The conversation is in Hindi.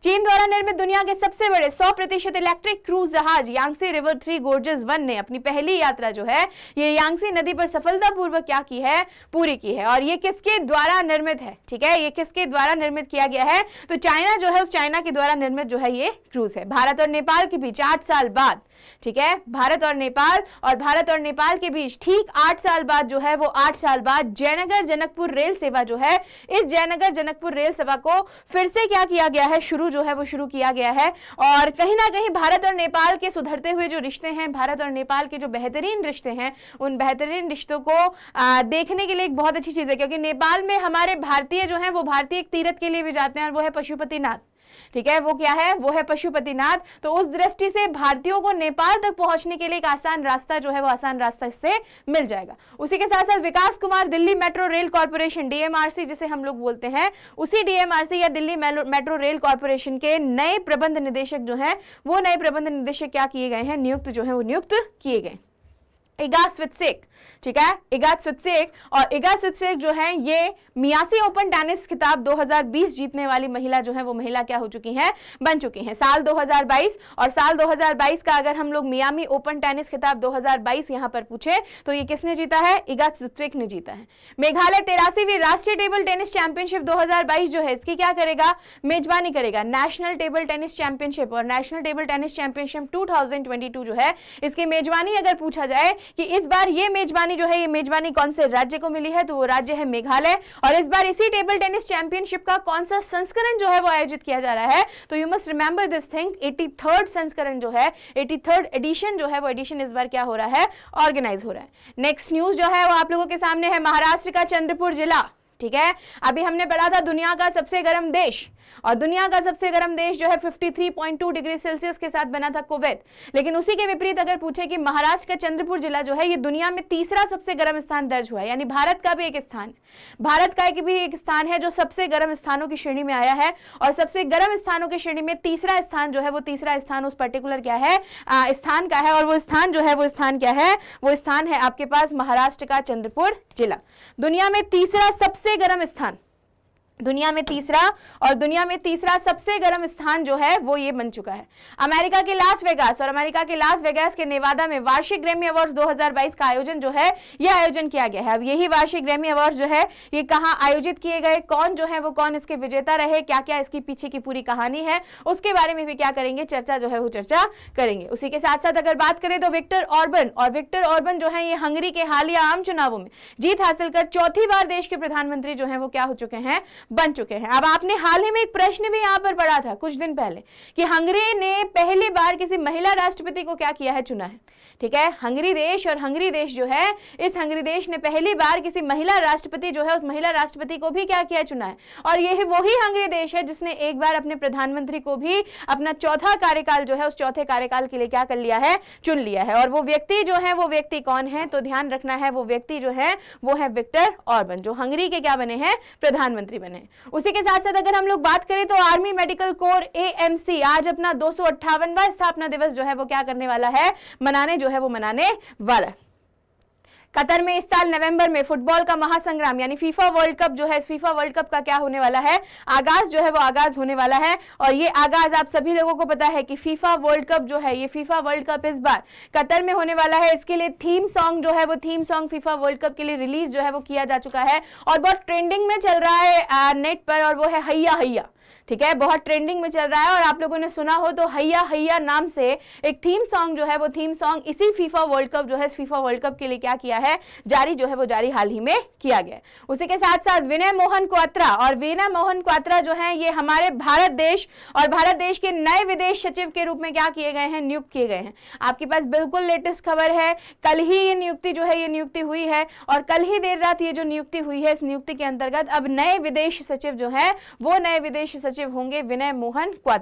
चीन द्वारा निर्मित दुनिया के सबसे बड़े 100% इलेक्ट्रिक क्रूज जहाज यांगसी रिवर 3 गोर्जेस 1 ने अपनी पहली यात्रा जो है ये यांगसी नदी पर सफलतापूर्वक क्या की है, पूरी की है। और ये किसके द्वारा निर्मित है, ठीक है, ये किसके द्वारा निर्मित किया गया है, तो चाइना जो है उस चाइना के द्वारा निर्मित जो है ये क्रूज है। भारत और नेपाल के बीच 8 साल बाद, ठीक है, भारत और नेपाल के बीच ठीक 8 साल बाद जो है वो 8 साल बाद जयनगर जनकपुर रेल सेवा जो है, इस जयनगर जनकपुर रेल सेवा को फिर से क्या किया गया है, शुरू जो है वो शुरू किया गया है। और कहीं ना कहीं भारत और नेपाल के सुधरते हुए जो रिश्ते हैं, भारत और नेपाल के जो बेहतरीन रिश्ते हैं, उन बेहतरीन रिश्तों को देखने के लिए एक बहुत अच्छी चीज है, क्योंकि नेपाल में हमारे भारतीय जो है वो भारतीय तीर्थ के लिए भी जाते हैं और वो है पशुपतिनाथ, ठीक है, वो क्या है, वो है पशुपतिनाथ। तो उस दृष्टि से भारतीयों को नेपाल तक पहुंचने के लिए एक आसान रास्ता जो है वो आसान रास्ता इससे मिल जाएगा। उसी के साथ साथ Vikas Kumar Delhi metro rail corporation DMRC जिसे हम लोग बोलते हैं, उसी डीएमआरसी या दिल्ली मेट्रो रेल कॉर्पोरेशन के नए प्रबंध निदेशक जो है वो नए प्रबंध निदेशक क्या किए गए हैं, नियुक्त जो है वो नियुक्त किए गए। इगा स्वित्सेक, ठीक है, इगा स्वित्सेक, और इगा स्वित्सेक जो है ये मियासी ओपन टेनिस खिताब 2020 जीतने वाली महिला जो है वो महिला क्या हो चुकी हैं, बन चुकी हैं। साल 2022 और साल 2022 का अगर हम लोग मियामी ओपन टेनिस खिताब 2022 यहां पर पूछे तो ये किसने जीता है, इगा स्वित्सेक ने जीता है। मेघालय 83वीं राष्ट्रीय टेबल टेनिस चैंपियनशिप 2022 जो है इसकी क्या करेगा, मेजबानी करेगा। नेशनल टेबल टेनिस चैंपियनशिप और नेशनल टेबल टेनिस चैंपियनशिप 2022 जो है इसकी मेजबानी अगर पूछा जाए कि इस बार ये मेजबानी जो है ये मेजबानी कौन से राज्य को मिली है, तो वो राज्य है मेघालय। और इस बार इसी टेबल टेनिस चैंपियनशिप का कौन सा संस्करण जो है वो आयोजित किया जा रहा है, तो you must remember this thing, 83rd संस्करण जो है, 83rd एडिशन जो है वो एडिशन इस बार क्या हो रहा है, ऑर्गेनाइज हो रहा है। नेक्स्ट न्यूज जो है वो आप लोगों के सामने है, महाराष्ट्र का चंद्रपुर जिला, ठीक है। अभी हमने पढ़ा था दुनिया का सबसे गर्म देश, और दुनिया का सबसे गर्म देश जो है 53.2 डिग्री सेल्सियस के साथ बना था कुवैत। लेकिन उसी के विपरीत अगर पूछे कि महाराष्ट्र का चंद्रपुर जिला जो है ये दुनिया में तीसरा सबसे गर्म स्थान दर्ज हुआ है, यानी भारत का भी एक स्थान, भारत का भी एक स्थान है जो सबसे गर्म स्थानों की श्रेणी में आया है। और सबसे गर्म स्थानों की श्रेणी में तीसरा स्थान जो है वो तीसरा स्थान उस पर्टिकुलर क्या है, स्थान का है। और वो स्थान जो है वो स्थान क्या है, वो स्थान है आपके पास महाराष्ट्र का चंद्रपुर जिला। दुनिया में तीसरा सबसे गर्म स्थान, दुनिया में तीसरा, और दुनिया में तीसरा सबसे गर्म स्थान जो है वो ये बन चुका है अमेरिका के लास वेगास। और अमेरिका के लास वेगास के नेवादा में वार्षिक ग्रैमी अवार्ड्स 2022 का आयोजन जो है ये आयोजन किया गया है। अब यही वार्षिक ग्रैमी अवार्ड्स जो है ये कहाँ आयोजित किए गए, कौन जो है वो कौन इसके विजेता रहे, क्या क्या इसकी पीछे की पूरी कहानी है, उसके बारे में भी क्या करेंगे, चर्चा जो है वो चर्चा करेंगे। उसी के साथ साथ अगर बात करें तो विक्टर ऑर्बन, और विक्टर ऑर्बन जो है ये हंगरी के हालिया आम चुनावों में जीत हासिल कर चौथी बार देश के प्रधानमंत्री जो है वो क्या हो चुके हैं, बन चुके हैं। अब आपने हाल ही में एक प्रश्न भी यहां पर पढ़ा था कुछ दिन पहले कि हंगरी ने पहली बार किसी महिला राष्ट्रपति को क्या किया है, चुना है, ठीक है। हंगरी देश, और हंगरी देश जो है, इस हंगरी देश ने पहली बार किसी महिला राष्ट्रपति जो है उस महिला राष्ट्रपति को भी क्या किया, चुना है। और यही वही हंगरी देश है जिसने एक बार अपने प्रधानमंत्री को भी अपना चौथा कार्यकाल जो है उस चौथे कार्यकाल के लिए क्या कर लिया है, चुन लिया है। और वो व्यक्ति जो है वो व्यक्ति कौन है, तो ध्यान रखना है, वो व्यक्ति जो है वो है विक्टर ऑर्बन, जो हंगरी के क्या बने हैं, प्रधानमंत्री बने। उसी के साथ साथ अगर हम लोग बात करें तो आर्मी मेडिकल कोर एएमसी आज अपना 258वां स्थापना दिवस जो है वो क्या करने वाला है, मनाने जो है वो मनाने वाला है। कतर में इस साल नवंबर में फुटबॉल का महासंग्राम यानी फीफा वर्ल्ड कप जो है, इस फीफा वर्ल्ड कप का क्या होने वाला है, आगाज जो है वो आगाज होने वाला है। और ये आगाज आप सभी लोगों को पता है कि फीफा वर्ल्ड कप जो है, ये फीफा वर्ल्ड कप इस बार कतर में होने वाला है। इसके लिए थीम सॉन्ग जो है वो theme song FIFA world cup के लिए रिलीज जो है वो किया जा चुका है और बहुत ट्रेंडिंग में चल रहा है नेट पर, और वो है हैया हैया, ठीक है, बहुत ट्रेंडिंग में चल रहा है। और आप लोगों ने सुना हो तो हैया हैया नाम से एक थीम सॉन्ग जो है वो थीम सॉन्ग इसी फीफा वर्ल्ड कप जो है, इस फीफा वर्ल्ड कप के लिए क्या किया है, जारी जो है वो जारी हाल ही में किया गया। उसी के साथ साथ विनय मोहन क्वात्रा, और विनय मोहन क्वात्रा जो है ये हमारे भारत देश और भारत देश के नए विदेश सचिव के रूप में क्या किए गए हैं, नियुक्त किए गए हैं। आपके पास बिल्कुल लेटेस्ट खबर है, कल ही ये नियुक्ति जो है ये नियुक्ति हुई है, और कल ही देर रात ये जो नियुक्ति हुई है, इस नियुक्ति के अंतर्गत अब नए विदेश सचिव जो है वो नए विदेश सचिव होंगे विनय मोहन क्वात्रा।